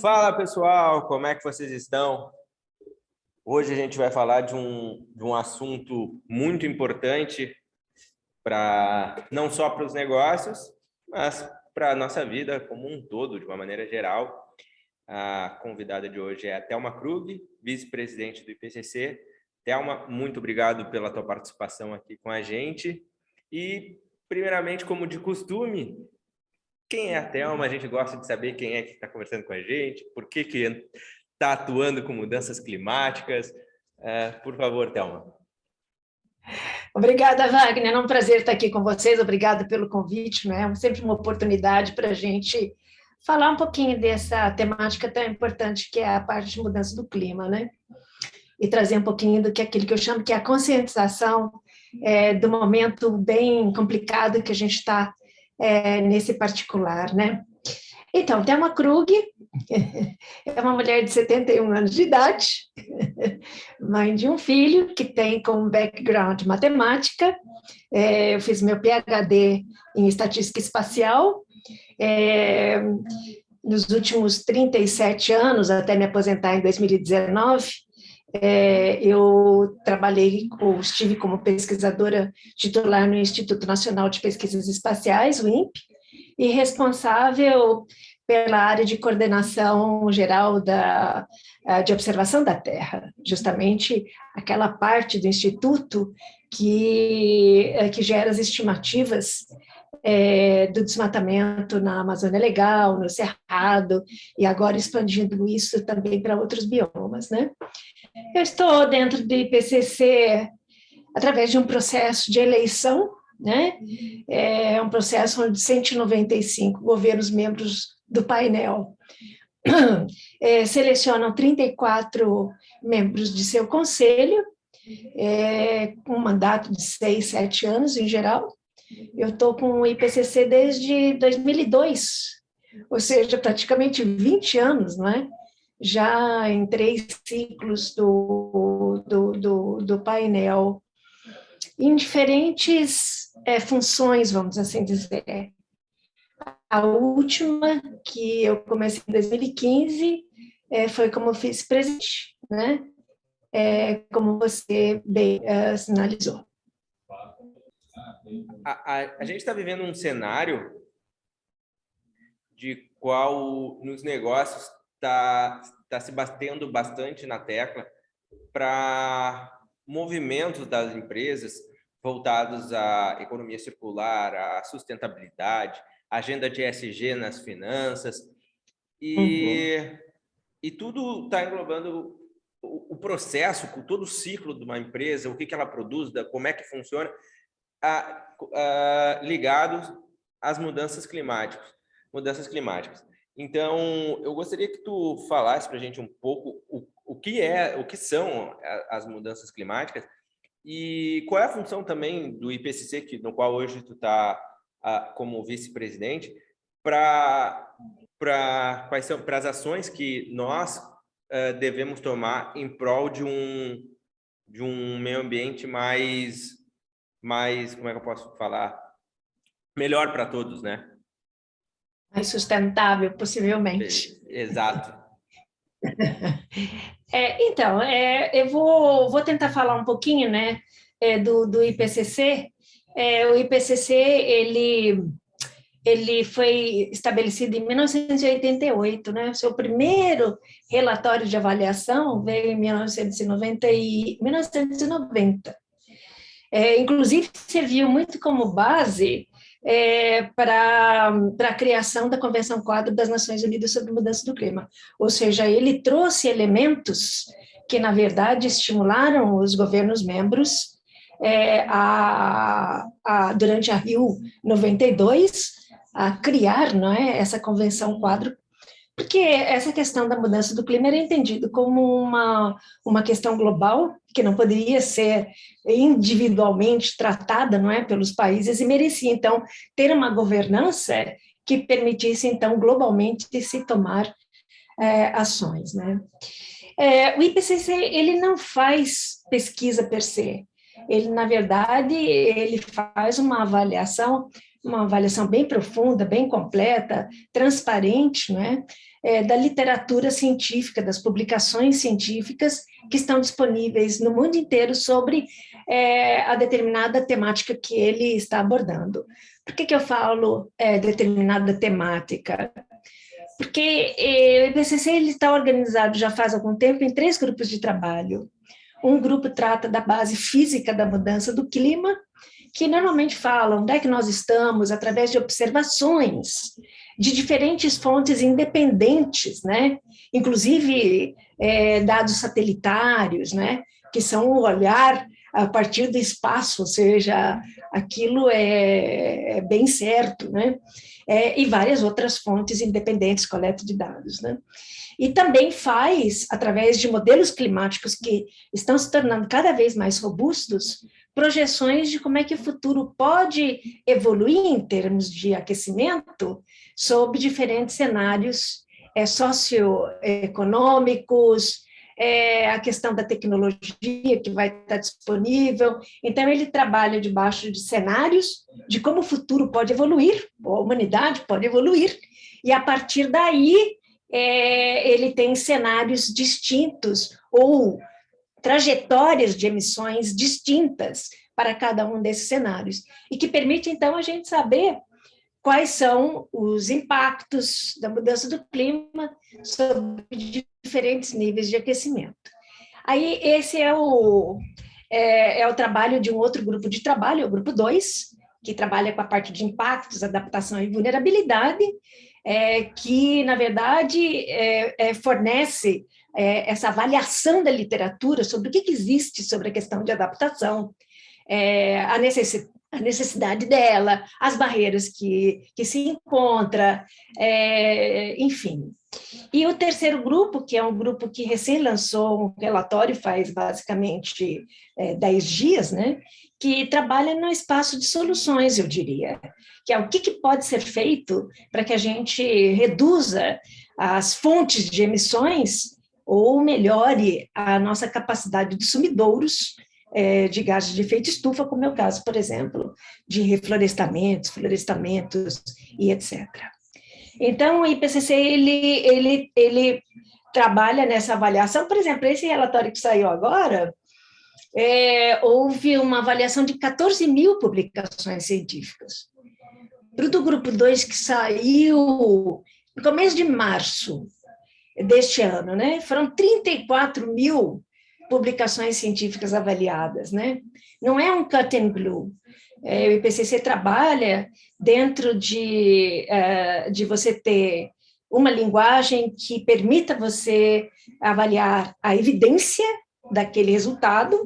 Fala pessoal, como é que vocês estão? Hoje a gente vai falar de um assunto muito importante não só para os negócios, mas para a nossa vida como um todo, de uma maneira geral. A convidada de hoje é a Thelma Krug, vice-presidente do IPCC. Thelma, muito obrigado pela tua participação aqui com a gente. E, primeiramente, como de costume, quem é a Thelma? A gente gosta de saber quem é que está conversando com a gente, por que está atuando com mudanças climáticas. Por favor, Thelma. Obrigada, Wagner. É um prazer estar aqui com vocês. Obrigada pelo convite. Né? É sempre uma oportunidade para a gente falar um pouquinho dessa temática tão importante que é a parte de mudança do clima, né? E trazer um pouquinho do que é aquilo que eu chamo que é a conscientização do momento bem complicado que a gente está nesse particular, né? Então, Thelma Krug é uma mulher de 71 anos de idade, mãe de um filho que tem como background matemática. Eu fiz meu PhD em estatística espacial. Nos últimos 37 anos, até me aposentar em 2019, eu estive como pesquisadora titular no Instituto Nacional de Pesquisas Espaciais, o INPE, e responsável pela área de coordenação geral de observação da Terra, justamente aquela parte do Instituto que gera as estimativas do desmatamento na Amazônia Legal, no Cerrado, e agora expandindo isso também para outros biomas, né? Eu estou dentro do IPCC através de um processo de eleição, né? É um processo onde 195 governos membros do painel selecionam 34 membros de seu conselho, com um mandato de 6, 7 anos em geral. Eu estou com o IPCC desde 2002, ou seja, praticamente 20 anos, não é? Já em 3 ciclos do painel, em diferentes funções, vamos assim dizer. A última, que eu comecei em 2015, foi como vice-presidente, né? Como você bem sinalizou. A gente está vivendo um cenário de qual nos negócios está se batendo bastante na tecla para movimentos das empresas voltados à economia circular, à sustentabilidade, agenda de ESG nas finanças, e tudo está englobando o processo, todo o ciclo de uma empresa, o que ela produz, como é que funciona, ligados às mudanças climáticas. Então, eu gostaria que tu falasse para a gente um pouco o que são as mudanças climáticas e qual é a função também do IPCC, no qual hoje tu está como vice-presidente, quais são as ações que nós devemos tomar em prol de um meio ambiente mais, como é que eu posso falar, melhor para todos, né? Mais sustentável, possivelmente. Exato. Então, eu vou tentar falar um pouquinho, né, do IPCC. O IPCC, ele foi estabelecido em 1988, né? O seu primeiro relatório de avaliação veio em 1990. Inclusive, serviu muito como base para a criação da Convenção Quadro das Nações Unidas sobre Mudança do Clima. Ou seja, ele trouxe elementos que, na verdade, estimularam os governos membros durante a Rio 92 a criar, não é, essa Convenção Quadro, porque essa questão da mudança do clima era entendido como uma questão global, que não poderia ser individualmente tratada, não é, pelos países, e merecia, então, ter uma governança que permitisse, então, globalmente se tomar ações, né? O IPCC, ele não faz pesquisa per se, ele, na verdade, ele faz uma avaliação uma avaliação bem profunda, bem completa, transparente, não é? Da literatura científica, das publicações científicas que estão disponíveis no mundo inteiro sobre a determinada temática que ele está abordando. Por que eu falo determinada temática? Porque o IPCC está organizado já faz algum tempo em 3 grupos de trabalho. Um grupo trata da base física da mudança do clima, que normalmente falam onde é que nós estamos através de observações de diferentes fontes independentes, né? Inclusive dados satelitários, né? Que são o olhar a partir do espaço, ou seja, aquilo é bem certo, né? E várias outras fontes independentes, coleta de dados, né? E também faz, através de modelos climáticos que estão se tornando cada vez mais robustos, projeções de como é que o futuro pode evoluir em termos de aquecimento sob diferentes cenários socioeconômicos, a questão da tecnologia que vai estar disponível. Então, ele trabalha debaixo de cenários de como o futuro pode evoluir, ou a humanidade pode evoluir, e a partir daí ele tem cenários distintos ou trajetórias de emissões distintas para cada um desses cenários, e que permite, então, a gente saber quais são os impactos da mudança do clima sobre diferentes níveis de aquecimento. Aí, esse é o trabalho de um outro grupo de trabalho, o grupo 2, que trabalha com a parte de impactos, adaptação e vulnerabilidade, que, na verdade, fornece essa avaliação da literatura sobre o que existe sobre a questão de adaptação, a necessidade dela, as barreiras que se encontra, enfim. E o terceiro grupo, que é um grupo que recém lançou um relatório faz basicamente 10 dias, né, que trabalha no espaço de soluções, eu diria, que é o que pode ser feito para que a gente reduza as fontes de emissões ou melhore a nossa capacidade de sumidouros de gases de efeito estufa, como é o caso, por exemplo, de reflorestamentos, florestamentos e etc. Então, o IPCC, ele trabalha nessa avaliação. Por exemplo, esse relatório que saiu agora, houve uma avaliação de 14 mil publicações científicas. Para o do grupo 2, que saiu no começo de março deste ano, né? Foram 34 mil publicações científicas avaliadas, né? Não é um cut and glue. O IPCC trabalha dentro de você ter uma linguagem que permita você avaliar a evidência daquele resultado,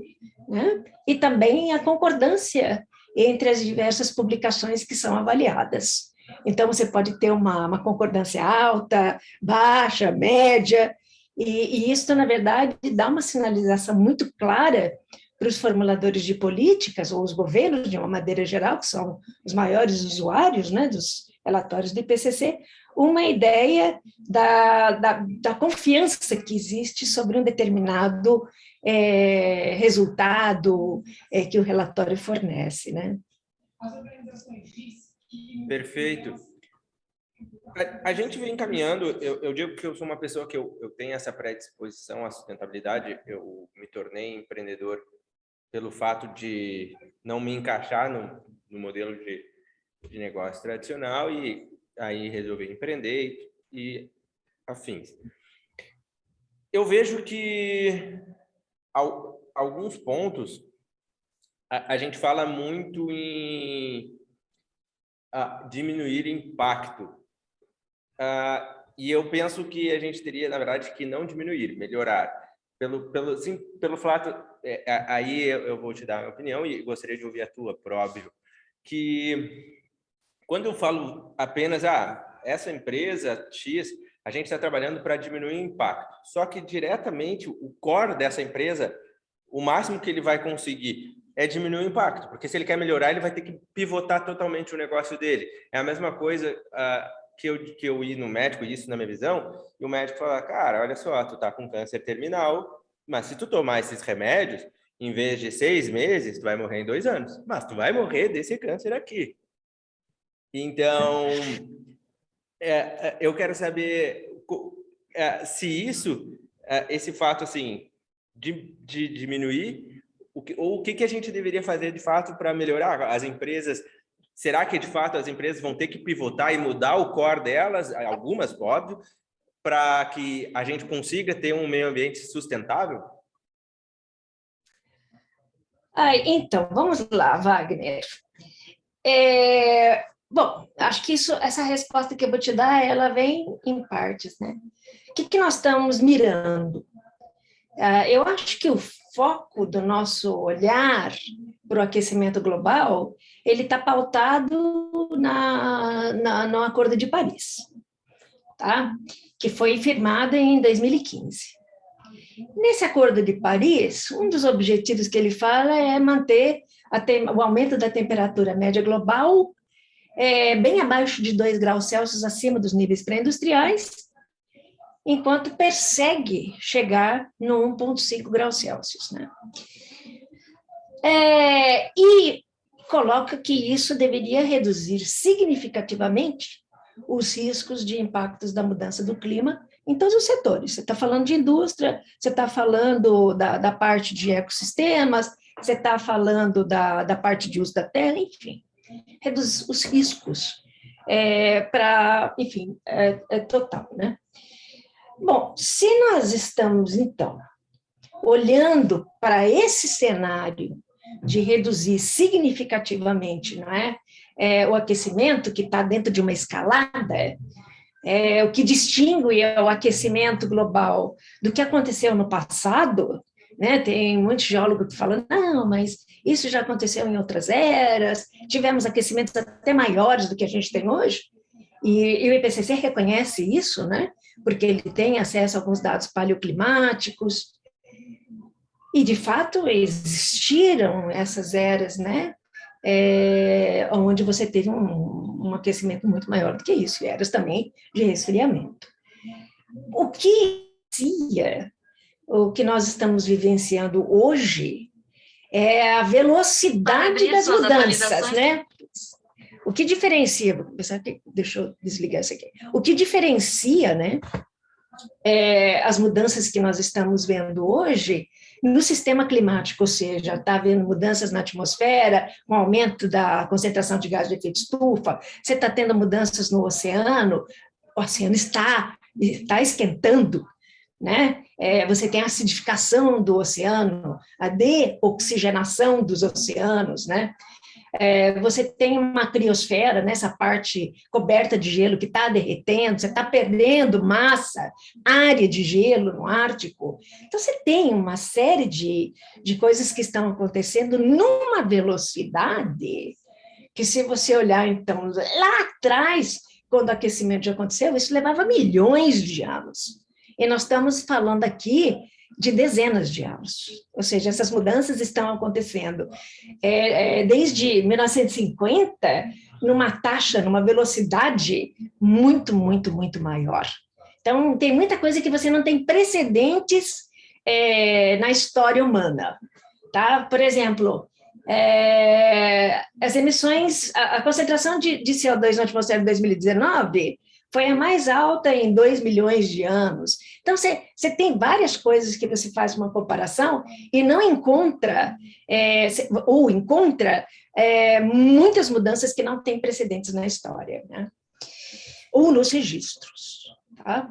né? E também a concordância entre as diversas publicações que são avaliadas. Então, você pode ter uma concordância alta, baixa, média, e isso, na verdade, dá uma sinalização muito clara para os formuladores de políticas, ou os governos, de uma maneira geral, que são os maiores usuários, né, dos relatórios do IPCC, uma ideia da confiança que existe sobre um determinado resultado que o relatório fornece, né? Perfeito. A gente vem caminhando, eu digo que eu sou uma pessoa que eu tenho essa predisposição à sustentabilidade, eu me tornei empreendedor pelo fato de não me encaixar no modelo de negócio tradicional, e aí resolvi empreender e afins. Eu vejo que alguns pontos a gente fala muito em diminuir impacto. E eu penso que a gente teria, na verdade, que não diminuir, melhorar. Pelo fato, aí eu vou te dar a minha opinião e gostaria de ouvir a tua, por óbvio, que quando eu falo apenas, essa empresa X, a gente está trabalhando para diminuir o impacto. Só que diretamente o core dessa empresa, o máximo que ele vai conseguir é diminuir o impacto, porque se ele quer melhorar, ele vai ter que pivotar totalmente o negócio dele. É a mesma coisa que eu ir no médico, isso na minha visão, e o médico fala, cara, olha só, tu tá com câncer terminal, mas se tu tomar esses remédios, em vez de 6 meses, tu vai morrer em 2 anos. Mas tu vai morrer desse câncer aqui. Então, eu quero saber se esse fato assim de diminuir, o que a gente deveria fazer de fato para melhorar as empresas. Será que de fato as empresas vão ter que pivotar e mudar o core delas, algumas, óbvio, para que a gente consiga ter um meio ambiente sustentável? Então, vamos lá, Wagner. Bom, acho que essa resposta que eu vou te dar, ela vem em partes, né? O que nós estamos mirando? Eu acho que o foco do nosso olhar para o aquecimento global, ele está pautado no Acordo de Paris, tá? Que foi firmado em 2015. Nesse Acordo de Paris, um dos objetivos que ele fala é manter o aumento da temperatura média global bem abaixo de 2 graus Celsius acima dos níveis pré-industriais, enquanto persegue chegar no 1,5 graus Celsius, né? E coloca que isso deveria reduzir significativamente os riscos de impactos da mudança do clima em todos os setores. Você está falando de indústria, você está falando da parte de ecossistemas, você está falando da parte de uso da terra, enfim, reduzir os riscos enfim, total, né? Bom, se nós estamos, então, olhando para esse cenário de reduzir significativamente, não é? O aquecimento, que está dentro de uma escalada, o que distingue o aquecimento global do que aconteceu no passado, né? Tem muitos geólogos que falam, não, mas isso já aconteceu em outras eras, tivemos aquecimentos até maiores do que a gente tem hoje, e o IPCC reconhece isso, né? Porque ele tem acesso a alguns dados paleoclimáticos, e, de fato, existiram essas eras, né? Onde você teve um aquecimento muito maior do que isso, e eras também de resfriamento. O que nós estamos vivenciando hoje é a velocidade das mudanças, né? O que diferencia, deixa eu desligar isso aqui. O que diferencia, né, as mudanças que nós estamos vendo hoje no sistema climático, ou seja, está havendo mudanças na atmosfera, um aumento da concentração de gás de efeito estufa, você está tendo mudanças no oceano, o oceano está esquentando, né? Você tem a acidificação do oceano, a deoxigenação dos oceanos, né? Você tem uma criosfera, nessa parte coberta de gelo que está derretendo, você está perdendo massa, área de gelo no Ártico. Então, você tem uma série de coisas que estão acontecendo numa velocidade que, se você olhar, então, lá atrás, quando o aquecimento já aconteceu, isso levava milhões de anos. E nós estamos falando aqui de dezenas de anos. Ou seja, essas mudanças estão acontecendo desde 1950, numa velocidade muito, muito, muito maior. Então, tem muita coisa que você não tem precedentes na história humana. Tá? Por exemplo, as emissões, a concentração de CO2 na atmosfera em 2019 foi a mais alta em 2 milhões de anos. Então, você tem várias coisas que você faz uma comparação e não encontra, ou encontra muitas mudanças que não têm precedentes na história, né? Ou nos registros. Tá?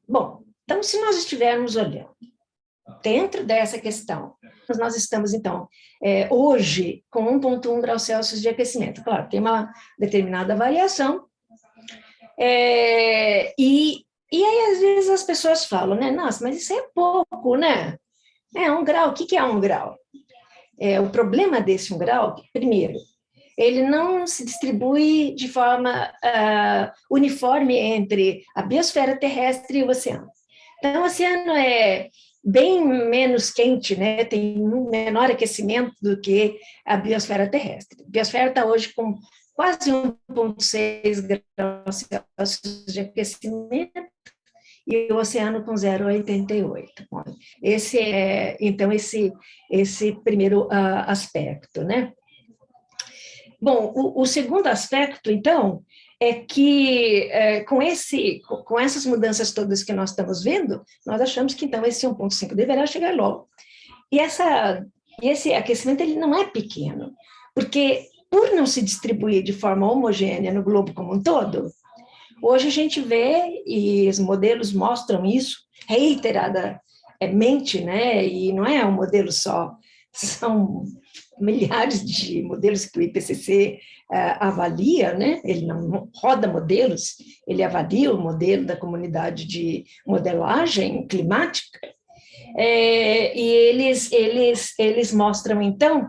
Bom, então, se nós estivermos olhando dentro dessa questão, nós estamos, então, hoje com 1,1 graus Celsius de aquecimento. Claro, tem uma determinada variação, e aí, às vezes, as pessoas falam, né? Nossa, mas isso é pouco, né? 1 grau, o que é 1 grau? O problema desse 1 grau, primeiro, ele não se distribui de forma uniforme entre a biosfera terrestre e o oceano. Então, o oceano é bem menos quente, né? Tem um menor aquecimento do que a biosfera terrestre. A biosfera está hoje com quase 1,6 graus Celsius de aquecimento e o oceano com 0,88. Esse então, esse primeiro aspecto, né? Bom, o segundo aspecto, então, é que com essas mudanças todas que nós estamos vendo, nós achamos que, então, esse 1,5 deverá chegar logo. E esse aquecimento ele não é pequeno, porque por não se distribuir de forma homogênea no globo como um todo, hoje a gente vê, e os modelos mostram isso reiteradamente, né? E não é um modelo só, são milhares de modelos que o IPCC avalia, né? Ele não roda modelos, ele avalia o modelo da comunidade de modelagem climática, e eles mostram, então,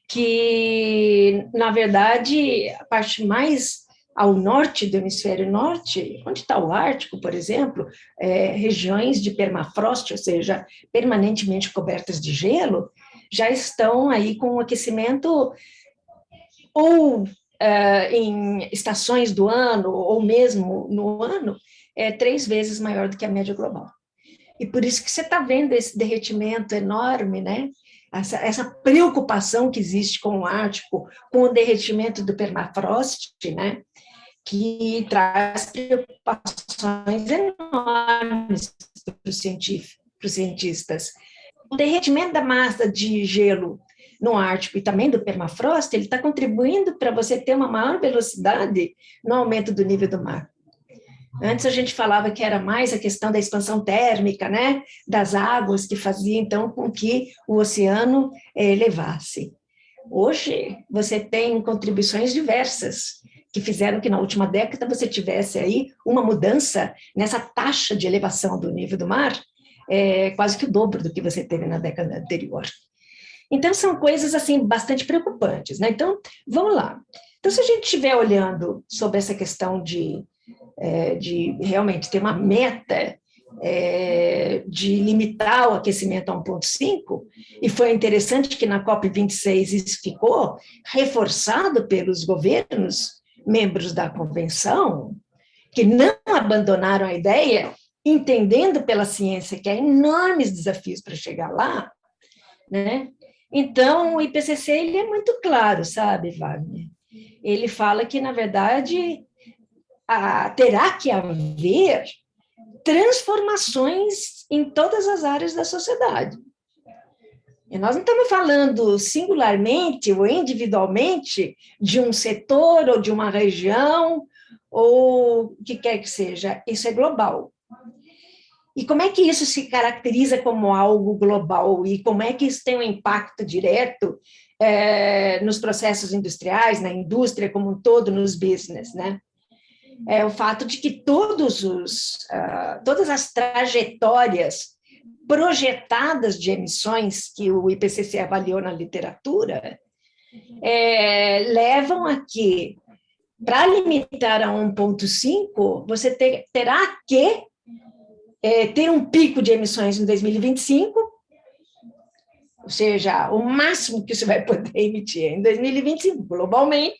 que, na verdade, a parte mais ao norte do hemisfério norte, onde está o Ártico, por exemplo, regiões de permafrost, ou seja, permanentemente cobertas de gelo, já estão aí com um aquecimento ou em estações do ano, ou mesmo no ano, 3 vezes maior do que a média global. E por isso que você está vendo esse derretimento enorme, né? Essa preocupação que existe com o Ártico, com o derretimento do permafrost, né? Que traz preocupações enormes para os cientistas. O derretimento da massa de gelo no Ártico e também do permafrost, ele está contribuindo para você ter uma maior velocidade no aumento do nível do mar. Antes a gente falava que era mais a questão da expansão térmica, né, das águas, que fazia, então, com que o oceano elevasse. Hoje, você tem contribuições diversas, que fizeram que na última década você tivesse aí uma mudança nessa taxa de elevação do nível do mar, quase que o dobro do que você teve na década anterior. Então, são coisas, assim, bastante preocupantes, né? Então, vamos lá. Então, se a gente estiver olhando sobre essa questão de realmente ter uma meta de limitar o aquecimento a 1,5, e foi interessante que na COP26 isso ficou reforçado pelos governos, membros da convenção, que não abandonaram a ideia, entendendo pela ciência que há enormes desafios para chegar lá, né? Então, o IPCC ele é muito claro, sabe, Wagner? Ele fala que, na verdade, terá que haver transformações em todas as áreas da sociedade. E nós não estamos falando singularmente ou individualmente de um setor ou de uma região ou o que quer que seja, isso é global. E como é que isso se caracteriza como algo global e como é que isso tem um impacto direto nos processos industriais, na indústria como um todo, nos business, né? O fato de que todas as trajetórias projetadas de emissões que o IPCC avaliou na literatura levam a que, para limitar a 1,5, você terá que ter um pico de emissões em 2025, ou seja, o máximo que você vai poder emitir em 2025 globalmente,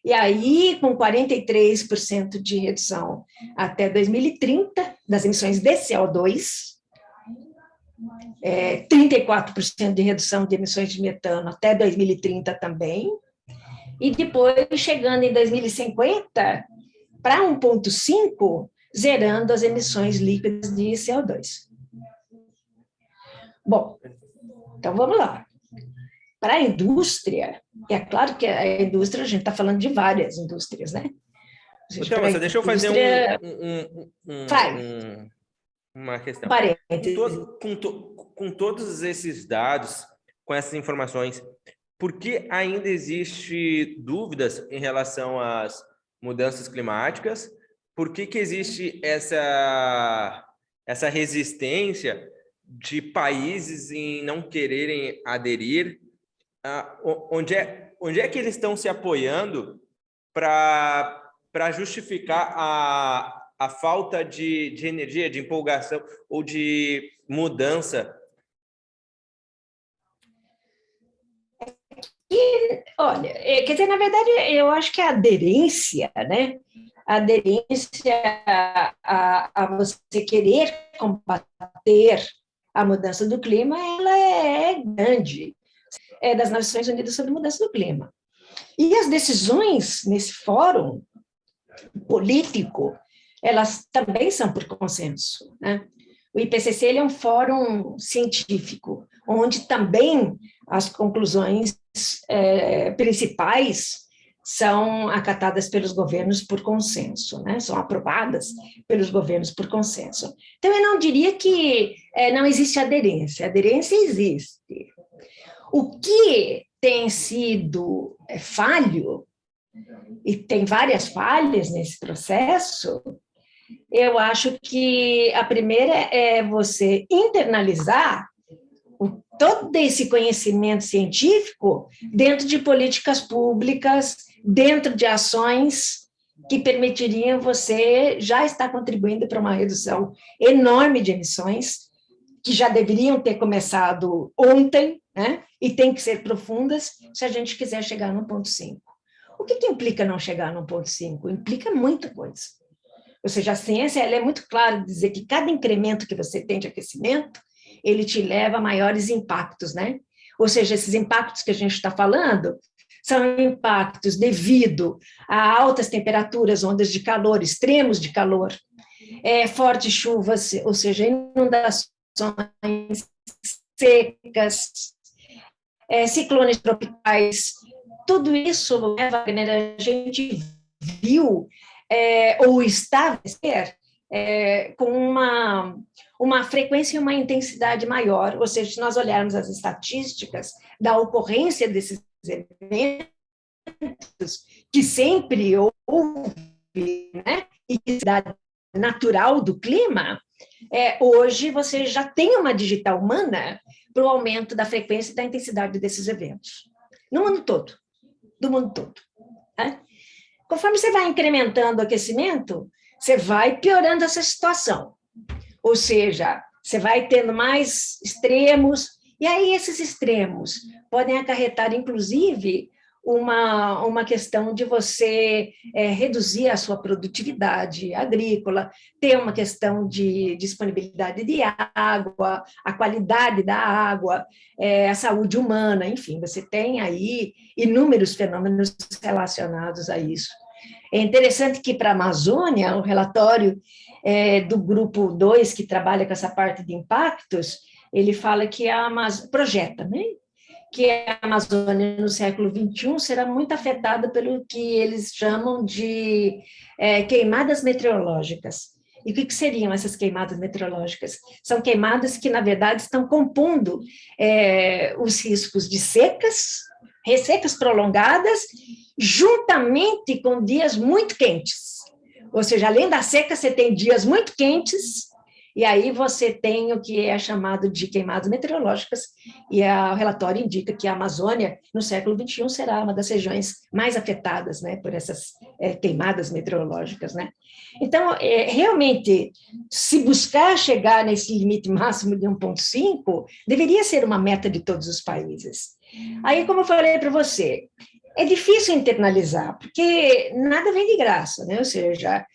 e aí com 43% de redução até 2030 das emissões de CO2, 34% de redução de emissões de metano até 2030 também, e depois chegando em 2050 para 1,5, zerando as emissões líquidas de CO2. Bom, então vamos lá. Para a indústria, é claro que a indústria, a gente está falando de várias indústrias, né? Então, você deixa eu fazer uma questão. Com todos esses dados, com essas informações, por que ainda existe dúvidas em relação às mudanças climáticas? Por que existe essa resistência de países em não quererem aderir? Onde é que eles estão se apoiando para justificar a falta de energia, de empolgação ou de mudança? Olha, quer dizer, na verdade, eu acho que a aderência, né? A aderência a você querer combater a mudança do clima, ela é grande. Das Nações Unidas sobre Mudança do Clima. E as decisões nesse fórum político, elas também são por consenso, né? O IPCC ele é um fórum científico, onde também as conclusões principais são acatadas pelos governos por consenso, né? São aprovadas pelos governos por consenso. Então, eu não diria que não existe aderência existe. O que tem sido falho, e tem várias falhas nesse processo, eu acho que a primeira é você internalizar todo esse conhecimento científico dentro de políticas públicas, dentro de ações que permitiriam você já estar contribuindo para uma redução enorme de emissões, que já deveriam ter começado ontem, né? E tem que ser profundas se a gente quiser chegar no 1,5. O que implica não chegar no 1,5? Implica muita coisa. Ou seja, a ciência ela é muito clara de dizer que cada incremento que você tem de aquecimento, ele te leva a maiores impactos, né? Ou seja, esses impactos que a gente está falando são impactos devido a altas temperaturas, ondas de calor, extremos de calor, fortes chuvas, ou seja, inundações secas, ciclones tropicais. Tudo isso, né, Wagner, a gente viu ou está a ver com uma frequência e uma intensidade maior, ou seja, se nós olharmos as estatísticas da ocorrência desses eventos, que sempre houve, né, e que é natural do clima, hoje você já tem uma digital humana para o aumento da frequência e da intensidade desses eventos, no mundo todo, do mundo todo. Né? Conforme você vai incrementando o aquecimento, você vai piorando essa situação. Ou seja, você vai tendo mais extremos, e aí esses extremos podem acarretar, inclusive, uma questão de você reduzir a sua produtividade agrícola, ter uma questão de disponibilidade de água, a qualidade da água, a saúde humana, enfim, você tem aí inúmeros fenômenos relacionados a isso. É interessante que para a Amazônia, o relatório do grupo 2, que trabalha com essa parte de impactos, ele fala que a Amazônia, projeta, né? Que a Amazônia no século XXI será muito afetada pelo que eles chamam de queimadas meteorológicas. E o que seriam essas queimadas meteorológicas? São queimadas que, na verdade, estão compondo os riscos de secas, ressecas prolongadas, juntamente com dias muito quentes. Ou seja, além da seca, você tem dias muito quentes, e aí você tem o que é chamado de queimadas meteorológicas, e o relatório indica que a Amazônia, no século XXI, será uma das regiões mais afetadas, né, por essas queimadas meteorológicas. Né? Então, realmente, se buscar chegar nesse limite máximo de 1,5, deveria ser uma meta de todos os países. Aí, como eu falei para você, é difícil internalizar, porque nada vem de graça, né? Ou seja,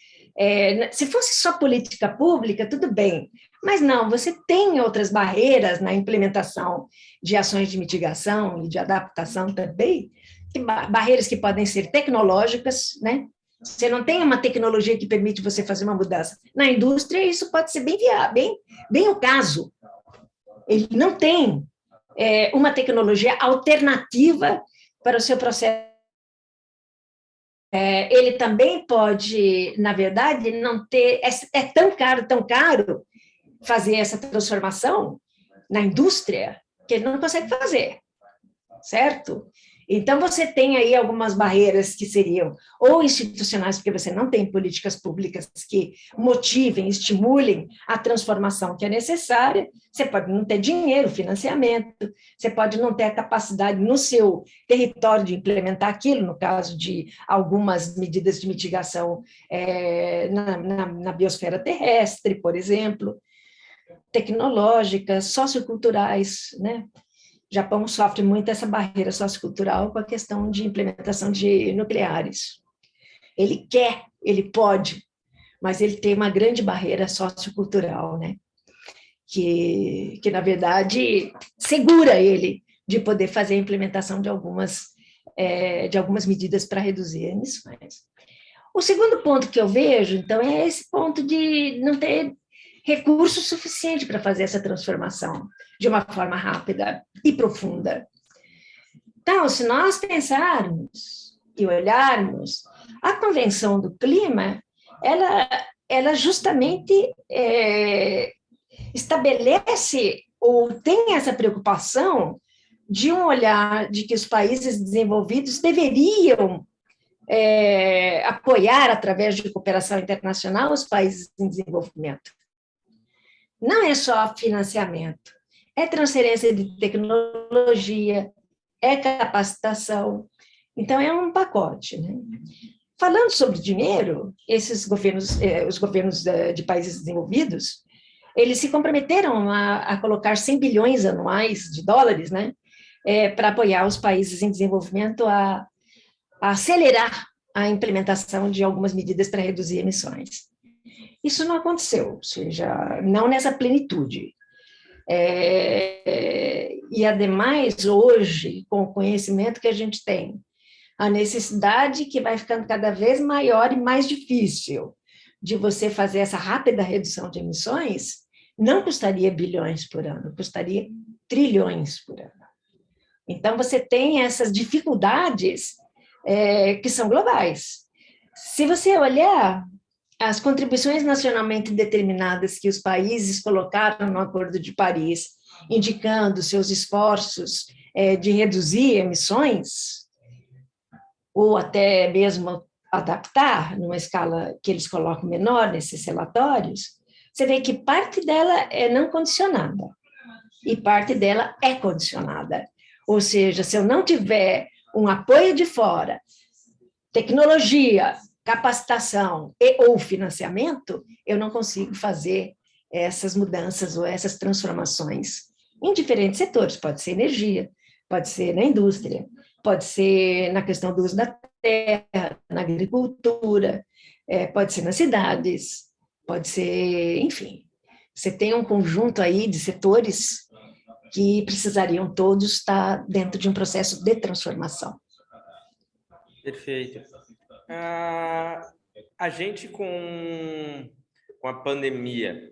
se fosse só política pública, tudo bem, mas não, você tem outras barreiras na implementação de ações de mitigação e de adaptação também, barreiras que podem ser tecnológicas, né? Você não tem uma tecnologia que permite você fazer uma mudança. Na indústria, isso pode ser bem viável, bem o caso. Ele não tem uma tecnologia alternativa para o seu processo. Ele também pode, na verdade, não ter... É tão caro fazer essa transformação na indústria, que ele não consegue fazer, certo? Então, você tem aí algumas barreiras que seriam ou institucionais, porque você não tem políticas públicas que motivem, estimulem a transformação que é necessária, você pode não ter dinheiro, financiamento, você pode não ter a capacidade no seu território de implementar aquilo, no caso de algumas medidas de mitigação na biosfera terrestre, por exemplo, tecnológicas, socioculturais, né? O Japão sofre muito essa barreira sociocultural com a questão de implementação de nucleares. Ele quer, ele pode, mas ele tem uma grande barreira sociocultural, né? Que na verdade, segura ele de poder fazer a implementação de algumas de algumas medidas para reduzir emissões. O segundo ponto que eu vejo, então, é esse ponto de não ter recurso suficiente para fazer essa transformação de uma forma rápida e profunda. Então, se nós pensarmos e olharmos, a Convenção do Clima, ela justamente estabelece ou tem essa preocupação de um olhar de que os países desenvolvidos deveriam apoiar, através de cooperação internacional, os países em desenvolvimento. Não é só financiamento, é transferência de tecnologia, é capacitação. Então, é um pacote, né? Falando sobre dinheiro, esses governos, os governos de países desenvolvidos, eles se comprometeram a colocar 100 bilhões anuais de dólares, né, para apoiar os países em desenvolvimento a acelerar a implementação de algumas medidas para reduzir emissões. Isso não aconteceu, ou seja, não nessa plenitude. E, ademais, hoje, com o conhecimento que a gente tem, a necessidade que vai ficando cada vez maior e mais difícil de você fazer essa rápida redução de emissões, não custaria bilhões por ano, custaria trilhões por ano. Então, você tem essas dificuldades que são globais. Se você olhar as contribuições nacionalmente determinadas que os países colocaram no Acordo de Paris, indicando seus esforços de reduzir emissões, ou até mesmo adaptar, numa escala que eles colocam menor nesses relatórios, você vê que parte dela é não condicionada e parte dela é condicionada. Ou seja, se eu não tiver um apoio de fora, tecnologia, capacitação ou financiamento, eu não consigo fazer essas mudanças ou essas transformações em diferentes setores. Pode ser energia, pode ser na indústria, pode ser na questão do uso da terra, na agricultura, pode ser nas cidades, pode ser, enfim. Você tem um conjunto aí de setores que precisariam todos estar dentro de um processo de transformação. Perfeito. A gente com a pandemia,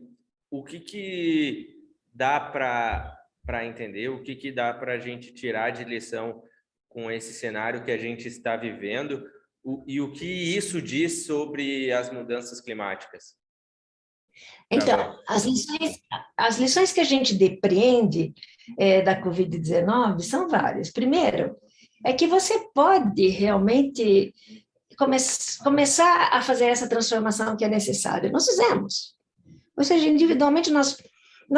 o que dá para entender, o que dá para a gente tirar de lição com esse cenário que a gente está vivendo e o que isso diz sobre as mudanças climáticas? Então, as lições que a gente depreende da Covid-19 são várias. Primeiro, é que você pode realmente começar a fazer essa transformação que é necessária. Nós fizemos. Ou seja, individualmente, nós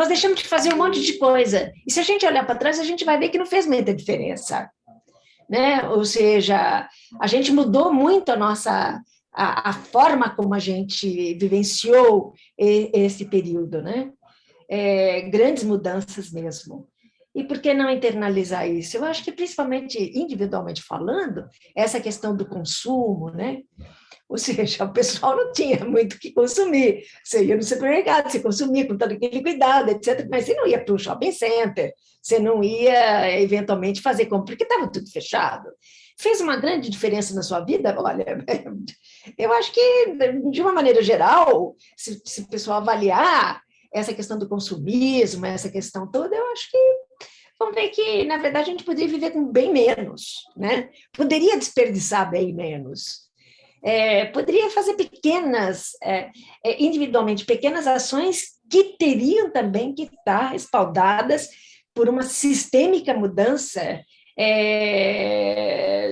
deixamos de fazer um monte de coisa. E se a gente olhar para trás, a gente vai ver que não fez muita diferença. Né? Ou seja, a gente mudou muito a forma como a gente vivenciou esse período, né? Grandes mudanças mesmo. E por que não internalizar isso? Eu acho que, principalmente individualmente falando, essa questão do consumo, né? Ou seja, o pessoal não tinha muito o que consumir. Você ia no supermercado, você consumia com todo aquele cuidado, etc. Mas você não ia para o shopping center, você não ia, eventualmente, fazer compra, porque estava tudo fechado. Fez uma grande diferença na sua vida? Olha, eu acho que, de uma maneira geral, se o pessoal avaliar essa questão do consumismo, essa questão toda, eu acho que vamos ver que, na verdade, a gente poderia viver com bem menos, né? Poderia desperdiçar bem menos. Poderia fazer individualmente, pequenas ações que teriam também que estar respaldadas por uma sistêmica mudança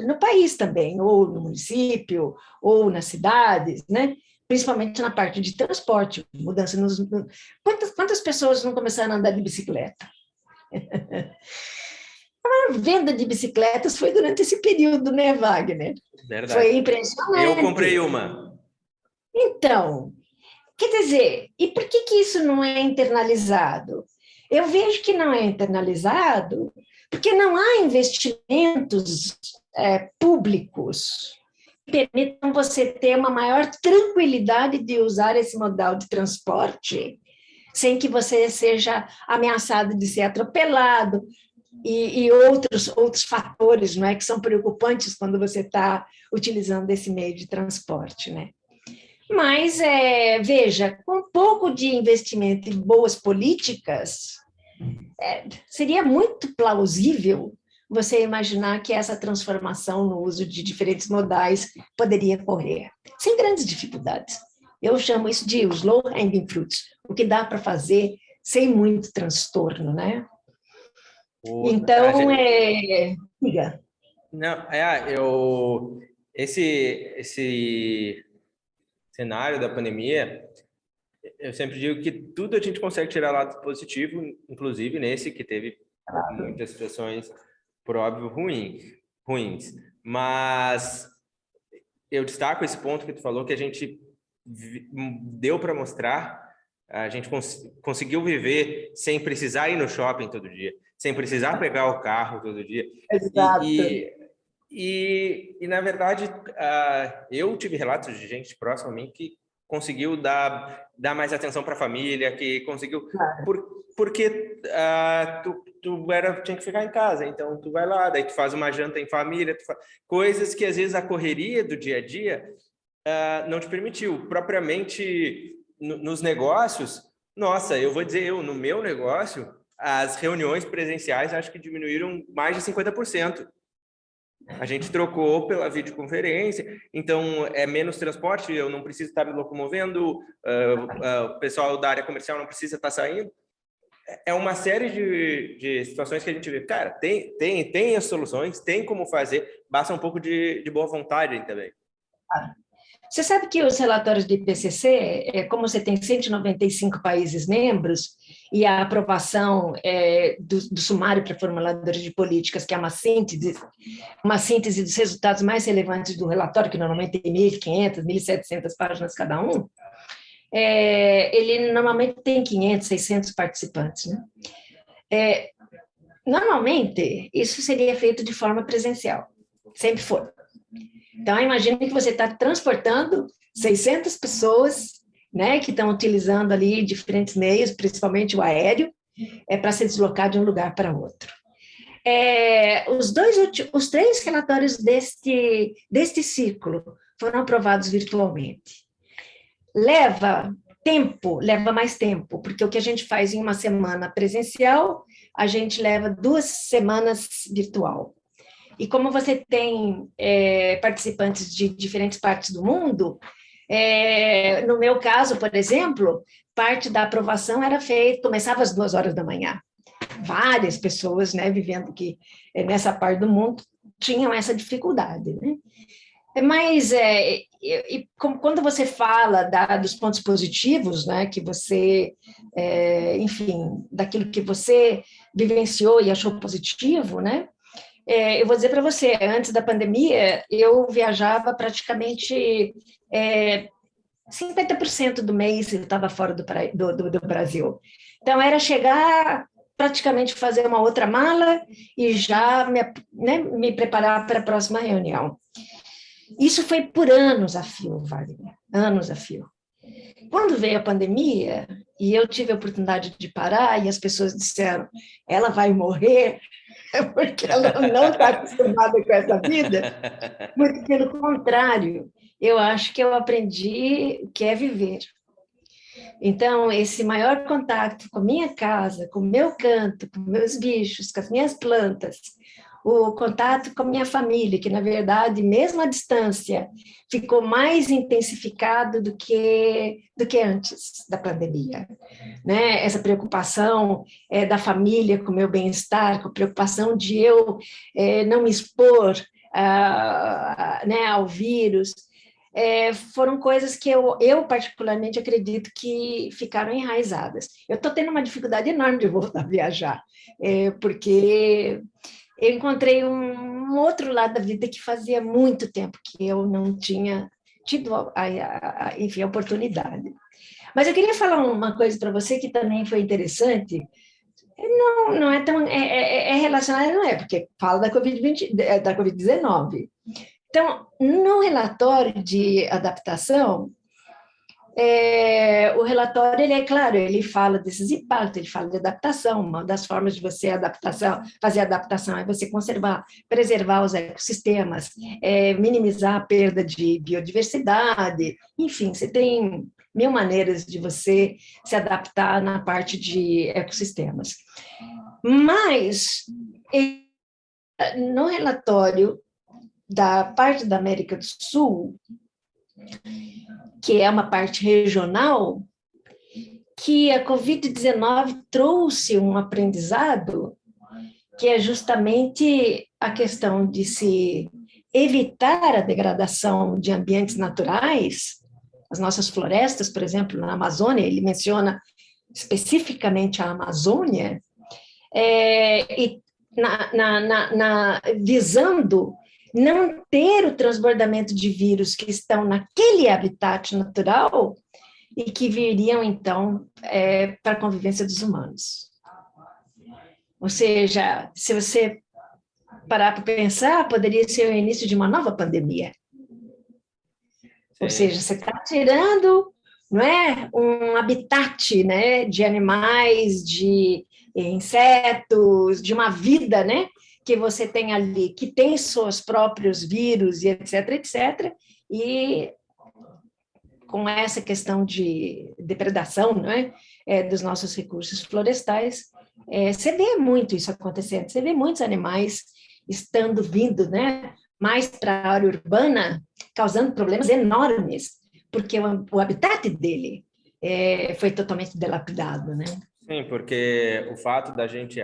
no país também, ou no município, ou nas cidades, né? Principalmente na parte de transporte, mudança Quantas pessoas não começaram a andar de bicicleta? A venda de bicicletas foi durante esse período, né, Wagner? Verdade. Foi impressionante. Eu comprei uma. Então, quer dizer, e por que isso não é internalizado? Eu vejo que não é internalizado porque não há investimentos públicos que permitam você ter uma maior tranquilidade de usar esse modal de transporte sem que você seja ameaçado de ser atropelado, e outros fatores, não é, que são preocupantes quando você está utilizando esse meio de transporte, né? Mas, veja, com um pouco de investimento em boas políticas, seria muito plausível você imaginar que essa transformação no uso de diferentes modais poderia ocorrer, sem grandes dificuldades. Eu chamo isso de os low hanging fruits, o que dá para fazer sem muito transtorno, né? Então, diga. Não, esse cenário da pandemia, eu sempre digo que tudo a gente consegue tirar lado positivo, inclusive nesse que teve muitas situações, por óbvio, ruins. Mas eu destaco esse ponto que tu falou, que a gente deu para mostrar, a gente conseguiu viver sem precisar ir no shopping todo dia, sem precisar pegar o carro todo dia. Exato. E na verdade, eu tive relatos de gente próxima a mim que conseguiu dar mais atenção para a família, que conseguiu... Porque tinha que ficar em casa, então tu vai lá, daí tu faz uma janta em família, coisas que às vezes a correria do dia a dia não te permitiu. Propriamente nos negócios, nossa, eu vou dizer, no meu negócio, as reuniões presenciais acho que diminuíram mais de 50%. A gente trocou pela videoconferência, então é menos transporte, eu não preciso estar me locomovendo, o pessoal da área comercial não precisa estar saindo. É uma série de situações que a gente vê. Cara, tem as soluções, tem como fazer, basta um pouco de boa vontade também. Você sabe que os relatórios do IPCC, como você tem 195 países membros, e a aprovação do sumário para formuladores de políticas, que é uma síntese dos resultados mais relevantes do relatório, que normalmente tem 1.500, 1.700 páginas cada um, ele normalmente tem 500, 600 participantes, né? Normalmente, isso seria feito de forma presencial, sempre foi. Então, imagine que você está transportando 600 pessoas, né, que estão utilizando ali diferentes meios, principalmente o aéreo, para se deslocar de um lugar para outro. Os 3 relatórios deste ciclo foram aprovados virtualmente. Leva mais tempo, porque o que a gente faz em uma semana presencial, a gente leva 2 semanas virtual. E como você tem participantes de diferentes partes do mundo, no meu caso, por exemplo, parte da aprovação era feita, começava às 2 horas da manhã. Várias pessoas, né, vivendo aqui nessa parte do mundo tinham essa dificuldade, né? Mas quando você fala dos pontos positivos, né, que você, enfim, daquilo que você vivenciou e achou positivo, né? Eu vou dizer para você, antes da pandemia, eu viajava praticamente 50% do mês eu estava fora do Brasil. Então, era chegar, praticamente fazer uma outra mala e já me preparar para a próxima reunião. Isso foi por anos a fio, Wagner, anos a fio. Quando veio a pandemia, e eu tive a oportunidade de parar, e as pessoas disseram, ela vai morrer, porque ela não está acostumada com essa vida. Muito pelo contrário, eu acho que eu aprendi o que é viver. Então, esse maior contato com a minha casa, com o meu canto, com meus bichos, com as minhas plantas, o contato com a minha família, que, na verdade, mesmo à distância, ficou mais intensificado do que antes da pandemia. Né? Essa preocupação da família com o meu bem-estar, com a preocupação de eu não me expor ao vírus, foram coisas que eu particularmente acredito que ficaram enraizadas. Eu estou tendo uma dificuldade enorme de voltar a viajar, porque eu encontrei um outro lado da vida que fazia muito tempo que eu não tinha tido enfim, a oportunidade. Mas eu queria falar uma coisa para você que também foi interessante. Não é tão relacionada, não é, porque fala da Covid-19. Então, no relatório de adaptação, o relatório, ele é claro, ele fala desses impactos, ele fala de adaptação. Uma das formas de você fazer adaptação é você preservar os ecossistemas, minimizar a perda de biodiversidade, enfim, você tem mil maneiras de você se adaptar na parte de ecossistemas. Mas, no relatório da parte da América do Sul, que é uma parte regional, que a Covid-19 trouxe um aprendizado, que é justamente a questão de se evitar a degradação de ambientes naturais, as nossas florestas, por exemplo, na Amazônia, ele menciona especificamente a Amazônia, e visando não ter o transbordamento de vírus que estão naquele habitat natural e que viriam, então, para a convivência dos humanos. Ou seja, se você parar para pensar, poderia ser o início de uma nova pandemia. Sim. Ou seja, você está tirando, não é, um habitat, né, de animais, de insetos, de uma vida, né, que você tem ali, que tem seus próprios vírus e etc, etc, e com essa questão de depredação, não é, dos nossos recursos florestais, você vê muito isso acontecendo, você vê muitos animais vindo, né, mais para a área urbana, causando problemas enormes, porque o habitat dele foi totalmente dilapidado, né? Sim, porque o fato da gente,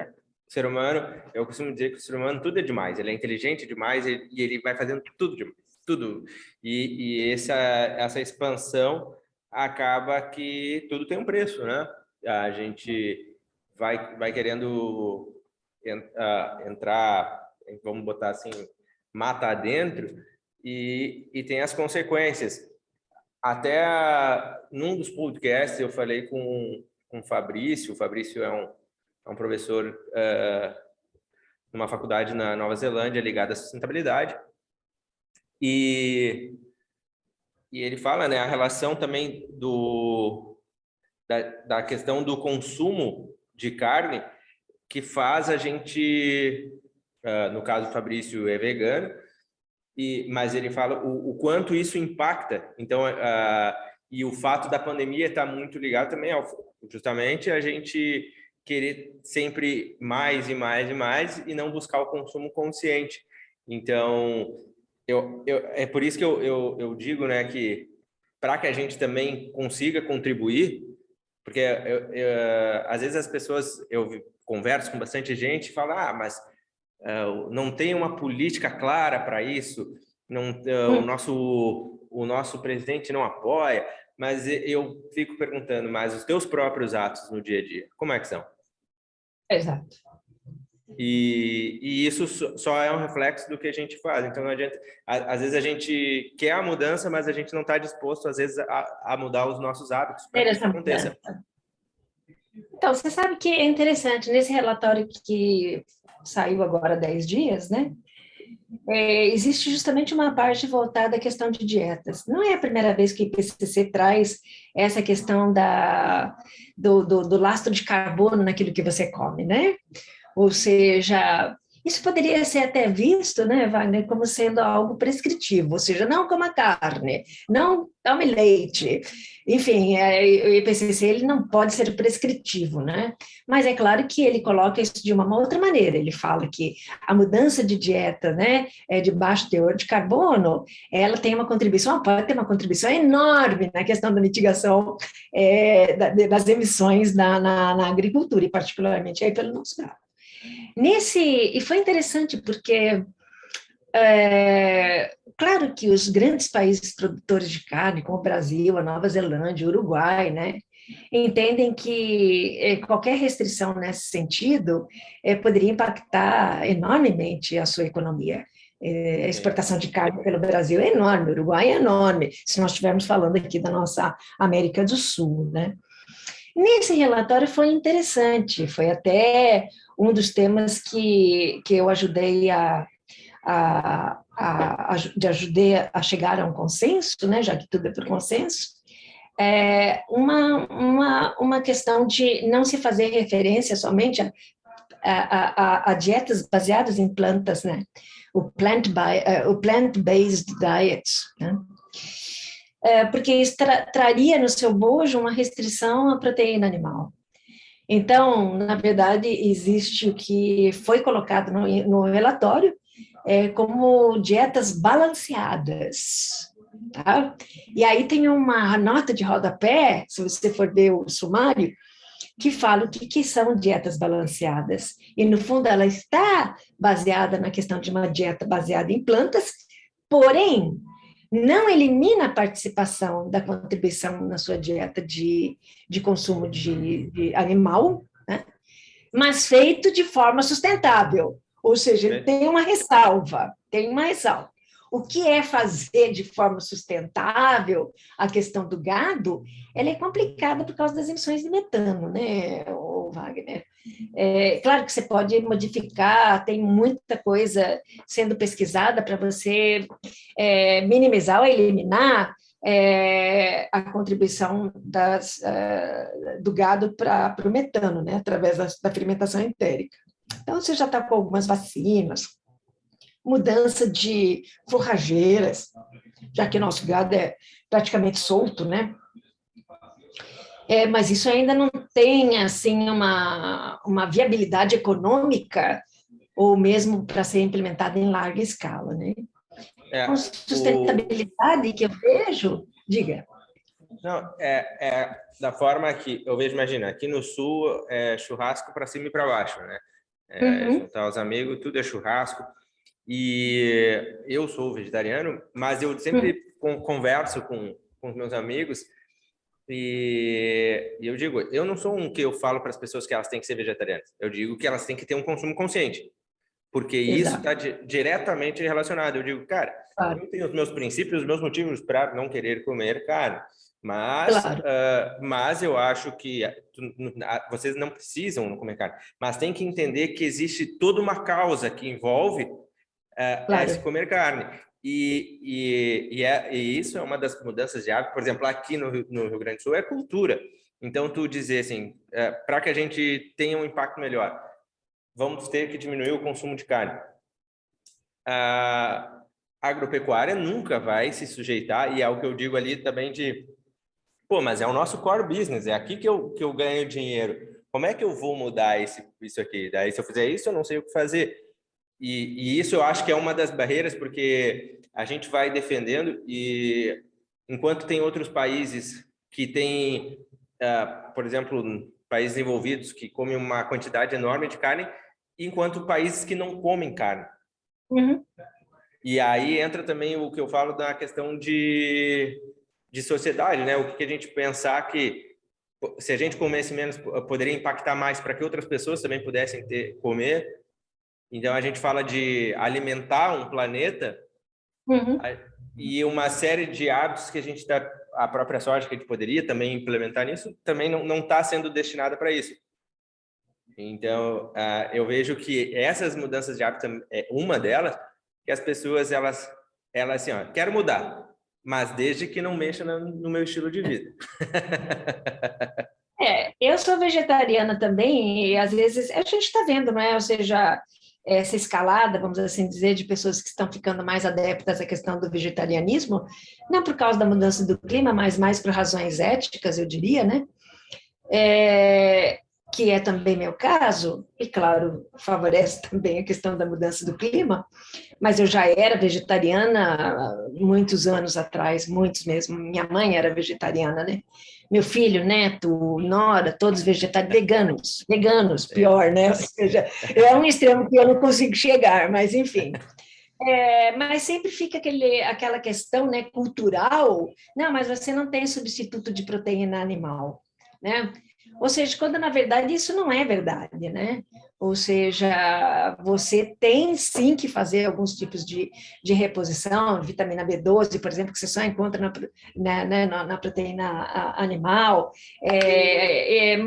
ser humano, eu costumo dizer que o ser humano tudo é demais, ele é inteligente demais e ele vai fazendo tudo demais, tudo. E essa expansão acaba que tudo tem um preço, né? A gente vai querendo entrar, vamos botar assim, mata adentro, e tem as consequências. Até num dos podcasts eu falei com o Fabrício. O Fabrício é um professor numa faculdade na Nova Zelândia ligada à sustentabilidade, e ele fala, né, a relação também da questão do consumo de carne, que faz a gente, no caso o Fabrício é vegano, mas ele fala o quanto isso impacta. Então, e o fato da pandemia estar muito ligado também ao justamente a gente querer sempre mais e mais e mais e não buscar o consumo consciente. Então, é por isso que eu digo, né, que para que a gente também consiga contribuir, porque às vezes as pessoas, eu converso com bastante gente e falo, mas não tem uma política clara para isso, não, o nosso presidente não apoia, mas eu fico perguntando, mas os teus próprios atos no dia a dia, como é que são? Exato. E isso só é um reflexo do que a gente faz. Então, não adianta, às vezes a gente quer a mudança, mas a gente não está disposto, às vezes, a mudar os nossos hábitos para que isso aconteça. Então, você sabe que é interessante, nesse relatório que saiu agora há 10 dias, né? Existe justamente uma parte voltada à questão de dietas. Não é a primeira vez que o IPCC traz essa questão do lastro de carbono naquilo que você come, né? Ou seja, isso poderia ser até visto, né, Wagner, como sendo algo prescritivo, ou seja, não coma carne, não tome leite, enfim, o IPCC ele não pode ser prescritivo, né? Mas é claro que ele coloca isso de uma outra maneira. Ele fala que a mudança de dieta, né, de baixo teor de carbono, ela tem uma contribuição, pode ter uma contribuição enorme na questão da mitigação das emissões na agricultura, e particularmente aí pelo nosso gado. E foi interessante porque, claro que os grandes países produtores de carne, como o Brasil, a Nova Zelândia, o Uruguai, né, entendem que qualquer restrição nesse sentido poderia impactar enormemente a sua economia. A exportação de carne pelo Brasil é enorme, o Uruguai é enorme, se nós estivermos falando aqui da nossa América do Sul, né. Nesse relatório foi interessante, foi até um dos temas que eu ajudei ajudei a chegar a um consenso, né, já que tudo é por consenso, uma questão de não se fazer referência somente a dietas baseadas em plantas, né? O plant-based diet, né? Porque isso traria no seu bojo uma restrição à proteína animal. Então, na verdade, existe o que foi colocado no relatório como dietas balanceadas. Tá? E aí tem uma nota de rodapé, se você for ver o sumário, que fala o que são dietas balanceadas. E, no fundo, ela está baseada na questão de uma dieta baseada em plantas, porém, não elimina a participação da contribuição na sua dieta de consumo de animal, né? Mas feito de forma sustentável, ou seja, tem uma ressalva. O que é fazer de forma sustentável a questão do gado, ela é complicada por causa das emissões de metano, né, Wagner? Claro que você pode modificar, tem muita coisa sendo pesquisada para você minimizar ou eliminar a contribuição do gado para o metano, né, através da fermentação entérica. Então, você já está com algumas vacinas, mudança de forrageiras, já que nosso gado é praticamente solto, né? Mas isso ainda não tem, assim, uma viabilidade econômica, ou mesmo para ser implementado em larga escala, né? Com sustentabilidade que eu vejo, diga. Não, da forma que eu vejo, imagina, aqui no Sul é churrasco para cima e para baixo, né? Juntar os amigos, tudo é churrasco. E eu sou vegetariano, mas eu sempre converso com os meus amigos e eu digo, eu não sou um que eu falo para as pessoas que elas têm que ser vegetarianas. Eu digo que elas têm que ter um consumo consciente, porque isso está diretamente relacionado. Eu digo, cara, eu tenho os meus princípios, os meus motivos para não querer comer carne, mas eu acho que vocês não precisam não comer carne, mas tem que entender que existe toda uma causa que envolve se comer carne. E isso é uma das mudanças de hábito. Por exemplo, aqui no Rio Grande do Sul é cultura. Então, tu dizer assim, para que a gente tenha um impacto melhor, vamos ter que diminuir o consumo de carne. A agropecuária nunca vai se sujeitar, e é o que eu digo ali também mas é o nosso core business, é aqui que eu ganho dinheiro. Como é que eu vou mudar isso aqui? Daí, se eu fizer isso, eu não sei o que fazer. E isso eu acho que é uma das barreiras, porque a gente vai defendendo e enquanto tem outros países que têm, por exemplo, países desenvolvidos que comem uma quantidade enorme de carne, enquanto países que não comem carne. E aí entra também o que eu falo da questão de sociedade, né? O que a gente pensar que se a gente comesse menos, poderia impactar mais para que outras pessoas também pudessem comer. Então, a gente fala de alimentar um planeta e uma série de hábitos que a gente está, a própria soja que a gente poderia também implementar nisso, também não está sendo destinada para isso. Então, eu vejo que essas mudanças de hábito é uma delas, que as pessoas, elas assim, quero mudar, mas desde que não mexa no meu estilo de vida. Eu sou vegetariana também, e às vezes a gente está vendo, não é? Ou seja, essa escalada, vamos assim dizer, de pessoas que estão ficando mais adeptas à questão do vegetarianismo, não por causa da mudança do clima, mas mais por razões éticas, eu diria, né? Que é também meu caso, e claro, favorece também a questão da mudança do clima, mas eu já era vegetariana muitos anos atrás, muitos mesmo. Minha mãe era vegetariana, né? Meu filho, neto, nora, todos veganos, pior, né? Ou seja, é um extremo que eu não consigo chegar, mas enfim. Mas sempre fica aquela questão, né, cultural, não, mas você não tem substituto de proteína animal, né? Ou seja, quando na verdade isso não é verdade, né? Ou seja, você tem sim que fazer alguns tipos de reposição, vitamina B12, por exemplo, que você só encontra na proteína animal,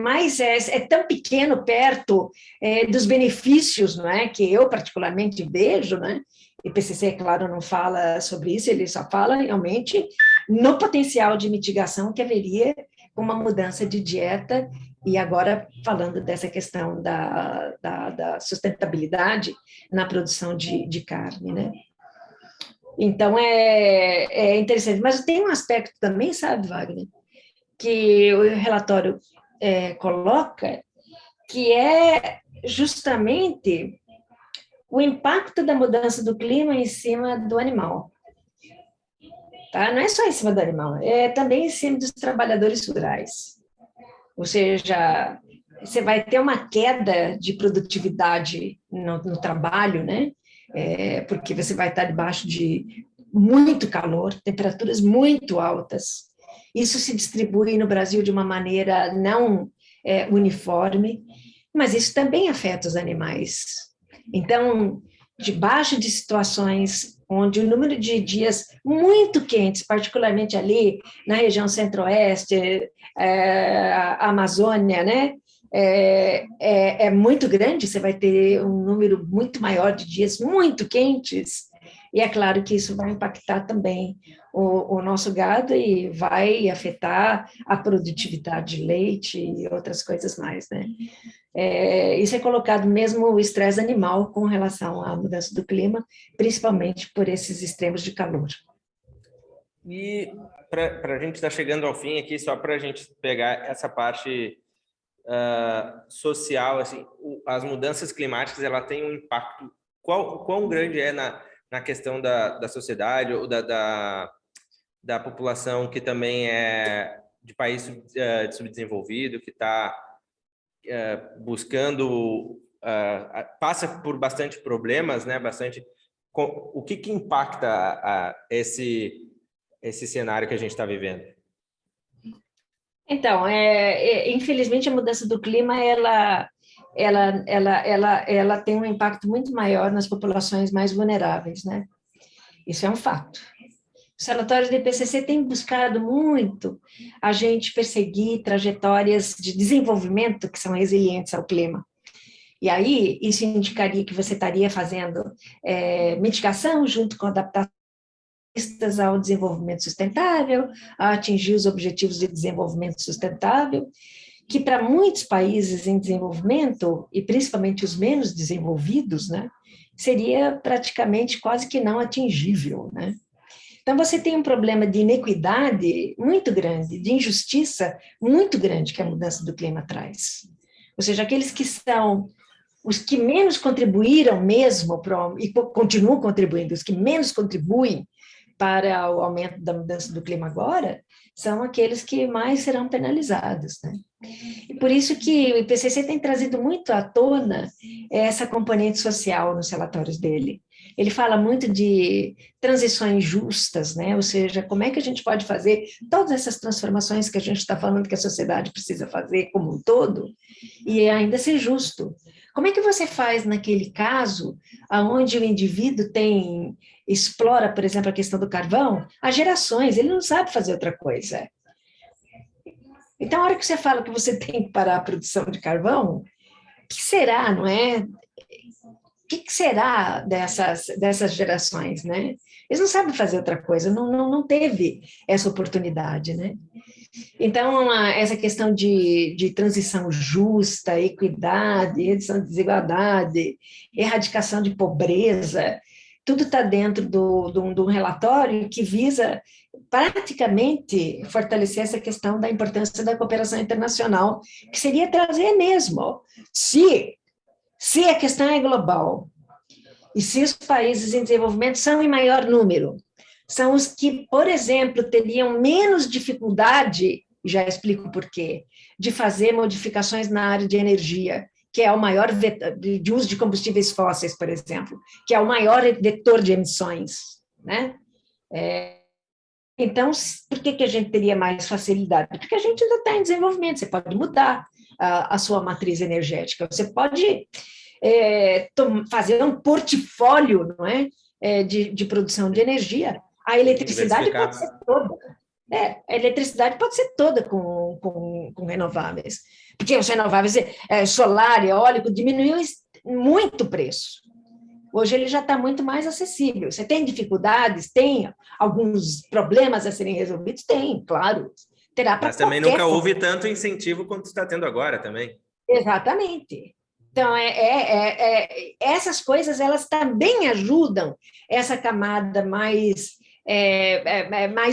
mas é tão pequeno perto dos benefícios, não é? Que eu particularmente vejo, né? E PCC, é claro, não fala sobre isso, ele só fala realmente no potencial de mitigação que haveria com uma mudança de dieta, e agora falando dessa questão da sustentabilidade na produção de carne, né? Então, é interessante. Mas tem um aspecto também, sabe, Wagner, que o relatório coloca, que é justamente o impacto da mudança do clima em cima do animal. Tá? Não é só em cima do animal, é também em cima dos trabalhadores rurais. Ou seja, você vai ter uma queda de produtividade no trabalho, né? Porque você vai estar debaixo de muito calor, temperaturas muito altas. Isso se distribui no Brasil de uma maneira não uniforme, mas isso também afeta os animais. Então, debaixo de situações onde o número de dias muito quentes, particularmente ali na região centro-oeste, a Amazônia, né, é muito grande, você vai ter um número muito maior de dias muito quentes, e é claro que isso vai impactar também o nosso gado e vai afetar a produtividade de leite e outras coisas mais, né? Isso é colocado mesmo o estresse animal com relação à mudança do clima, principalmente por esses extremos de calor. E para a gente estar chegando ao fim aqui, só para a gente pegar essa parte social, assim, as mudanças climáticas, ela tem um impacto, quão grande é na questão da sociedade ou da população que também é de país subdesenvolvido, que está buscando, passa por bastante problemas, né? O que impacta esse cenário que a gente está vivendo? Então, infelizmente, a mudança do clima, ela tem um impacto muito maior nas populações mais vulneráveis, né? Isso é um fato. Os relatórios do IPCC têm buscado muito a gente perseguir trajetórias de desenvolvimento que são resilientes ao clima. E aí, isso indicaria que você estaria fazendo mitigação junto com adaptação ao desenvolvimento sustentável, a atingir os objetivos de desenvolvimento sustentável, que para muitos países em desenvolvimento, e principalmente os menos desenvolvidos, né, seria praticamente quase que não atingível, né? Então, você tem um problema de inequidade muito grande, de injustiça muito grande que a mudança do clima traz. Ou seja, aqueles que são os que menos contribuíram mesmo, e continuam contribuindo, os que menos contribuem para o aumento da mudança do clima agora, são aqueles que mais serão penalizados, né? E por isso que o IPCC tem trazido muito à tona essa componente social nos relatórios dele. Ele fala muito de transições justas, né? Ou seja, como é que a gente pode fazer todas essas transformações que a gente está falando que a sociedade precisa fazer como um todo e ainda ser justo. Como é que você faz naquele caso onde o indivíduo explora, por exemplo, a questão do carvão, há gerações, ele não sabe fazer outra coisa. Então, a hora que você fala que você tem que parar a produção de carvão, o que será, não é? O que será dessas gerações, né? Eles não sabem fazer outra coisa, não teve essa oportunidade, né? Então, essa questão de transição justa, equidade, redução de desigualdade, erradicação de pobreza, tudo está dentro de um relatório que visa praticamente fortalecer essa questão da importância da cooperação internacional, que seria trazer mesmo, se a questão é global, e se os países em desenvolvimento são em maior número, são os que, por exemplo, teriam menos dificuldade, já explico por quê, de fazer modificações na área de energia, que é o maior de uso de combustíveis fósseis, por exemplo, que é o maior vetor de emissões, né? Então, por que a gente teria mais facilidade? Porque a gente ainda está em desenvolvimento, você pode mudar a sua matriz energética, você pode fazer um portfólio, não é? De produção de energia. A eletricidade pode ser toda. A eletricidade pode ser toda com renováveis, porque os renováveis, solar, eólico, diminuiu muito o preço. Hoje ele já está muito mais acessível. Você tem dificuldades? Tem. Alguns problemas a serem resolvidos? Tem, claro. Terá para Mas também qualquer nunca coisa. houve tanto incentivo quanto está tendo agora também. Exatamente. Então, essas coisas, elas também ajudam essa camada mais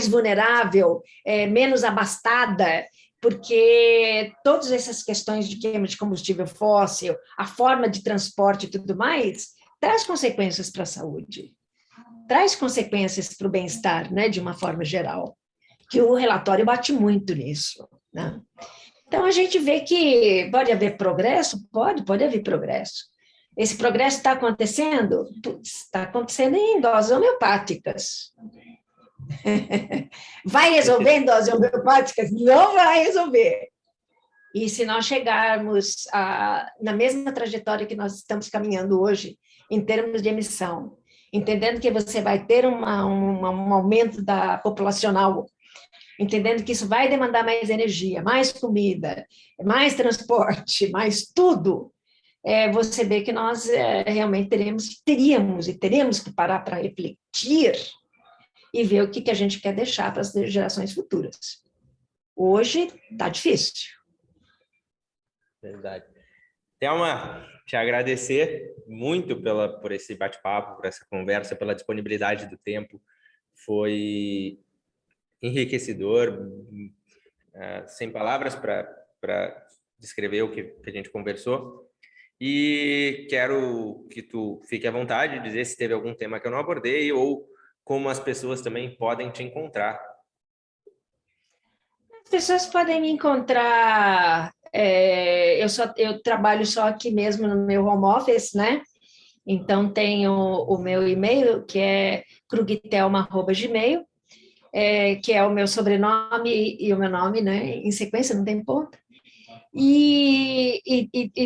vulnerável, menos abastada, porque todas essas questões de queima de combustível fóssil, a forma de transporte e tudo mais, traz consequências para a saúde, traz consequências para o bem-estar, né, de uma forma geral, que o relatório bate muito nisso, né? Então, a gente vê que pode haver progresso? Pode haver progresso. Esse progresso está acontecendo? Está acontecendo em doses homeopáticas. Vai resolver em doses homeopáticas? Não vai resolver. E se nós chegarmos na mesma trajetória que nós estamos caminhando hoje, em termos de emissão, entendendo que você vai ter um aumento populacional, entendendo que isso vai demandar mais energia, mais comida, mais transporte, mais tudo, você vê que nós realmente teremos que parar para refletir e ver o que a gente quer deixar para as gerações futuras. Hoje está difícil. Verdade. Thelma, te agradecer muito por esse bate-papo, por essa conversa, pela disponibilidade do tempo. Foi enriquecedor, sem palavras para descrever o que a gente conversou. E quero que tu fique à vontade de dizer se teve algum tema que eu não abordei ou como as pessoas também podem te encontrar. As pessoas podem me encontrar. Eu trabalho só aqui mesmo no meu home office, né? Então, tenho o meu e-mail, que é krugtelma@gmail, que é o meu sobrenome e o meu nome, né? Em sequência, não tem ponto. E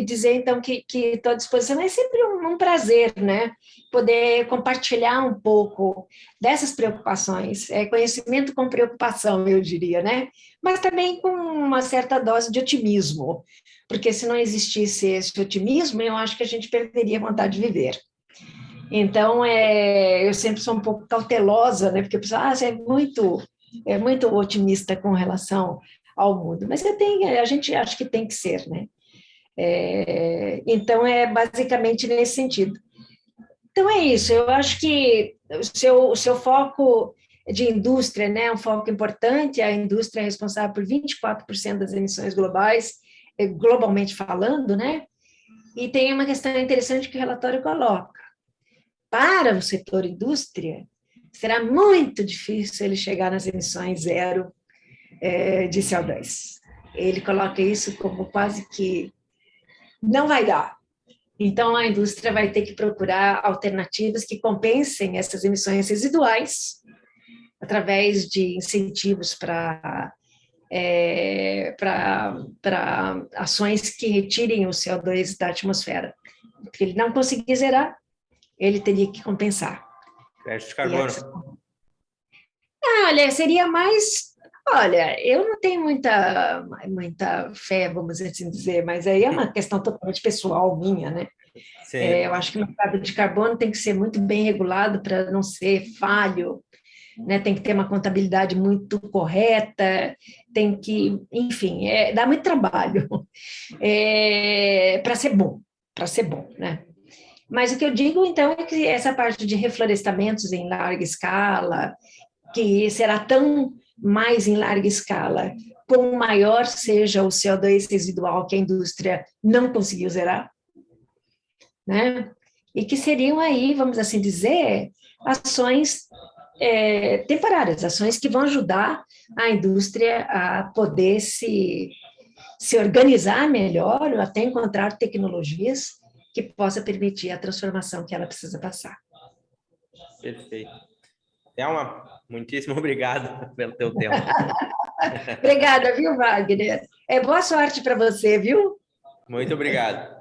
dizer, então, que estou à disposição. É sempre um prazer, né? Poder compartilhar um pouco dessas preocupações, conhecimento com preocupação, eu diria, né? Mas também com uma certa dose de otimismo, porque se não existisse esse otimismo, eu acho que a gente perderia a vontade de viver. Então, eu sempre sou um pouco cautelosa, né? Porque a pessoa, você é muito otimista com relação ao mundo, mas a gente acha que tem que ser, né? Então, basicamente nesse sentido. Então, é isso, eu acho que o seu foco de indústria, né, é um foco importante, a indústria é responsável por 24% das emissões globais, globalmente falando, né? E tem uma questão interessante que o relatório coloca. Para o setor indústria, será muito difícil ele chegar nas emissões zero de CO2. Ele coloca isso como quase que não vai dar. Então, a indústria vai ter que procurar alternativas que compensem essas emissões residuais através de incentivos para ações que retirem o CO2 da atmosfera. Porque ele não conseguir zerar, ele teria que compensar. Crédito de carbono. Olha, seria mais... Olha, eu não tenho muita fé, vamos assim dizer, mas aí é uma questão totalmente pessoal minha, né? Eu acho que o mercado de carbono tem que ser muito bem regulado para não ser falho, né? Tem que ter uma contabilidade muito correta, tem que, enfim, dá muito trabalho para ser bom, né? Mas o que eu digo, então, é que essa parte de reflorestamentos em larga escala, que será tão mais em larga escala, quanto maior seja o CO2 residual que a indústria não conseguiu zerar, né? E que seriam aí, vamos assim dizer, ações temporárias, ações que vão ajudar a indústria a poder se organizar melhor, ou até encontrar tecnologias que possa permitir a transformação que ela precisa passar. Perfeito. Thelma, muitíssimo obrigado pelo teu tempo. Obrigada, viu, Wagner? Boa sorte para você, viu? Muito obrigado.